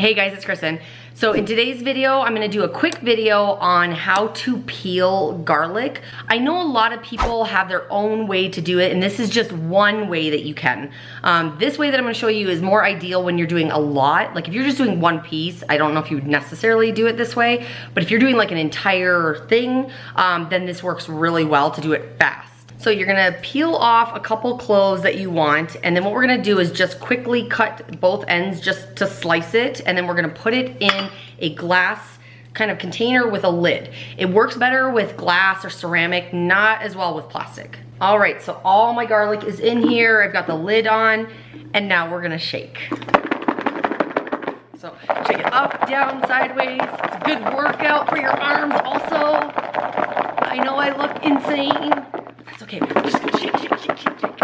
Hey guys, it's Kristin. So in today's video, I'm gonna do a quick video on how to peel garlic. I know a lot of people have their own way to do it, and this is just one way that you can. This way that I'm gonna show you is more ideal when you're doing a lot. Like if you're just doing one piece, I don't know if you would necessarily do it this way, but if you're doing like an entire thing, then this works really well to do it fast. So you're gonna peel off a couple cloves that you want, and then what we're gonna do is just quickly cut both ends just to slice it, and then we're gonna put it in a glass kind of container with a lid. It works better with glass or ceramic, not as well with plastic. All right, so all my garlic is in here. I've got the lid on, and now we're gonna shake. So shake it up, down, sideways. It's a good workout for your arms also. I know I look insane. That's okay, just shake, shake, shake, shake, shake.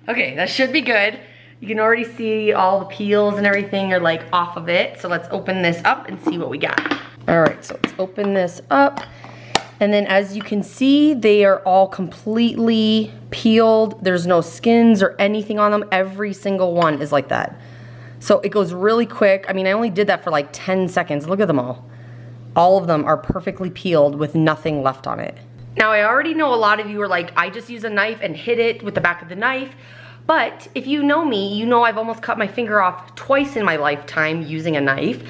Okay, that should be good. You can already see all the peels and everything are like off of it. So let's open this up and see what we got. All right, so let's open this up. And then as you can see, they are all completely peeled. There's no skins or anything on them. Every single one is like that. So it goes really quick. I mean, I only did that for like 10 seconds. Look at them all. All of them are perfectly peeled with nothing left on it. Now I already know a lot of you are like, I just use a knife and hit it with the back of the knife. But if you know me, you know I've almost cut my finger off twice in my lifetime using a knife.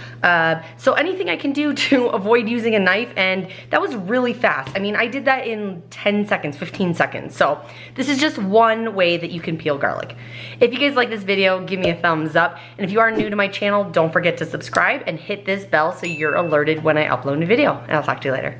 So anything I can do to avoid using a knife, and that was really fast. I mean, I did that in 10 seconds, 15 seconds. So this is just one way that you can peel garlic. If you guys like this video, give me a thumbs up. And if you are new to my channel, don't forget to subscribe and hit this bell so you're alerted when I upload a video. And I'll talk to you later.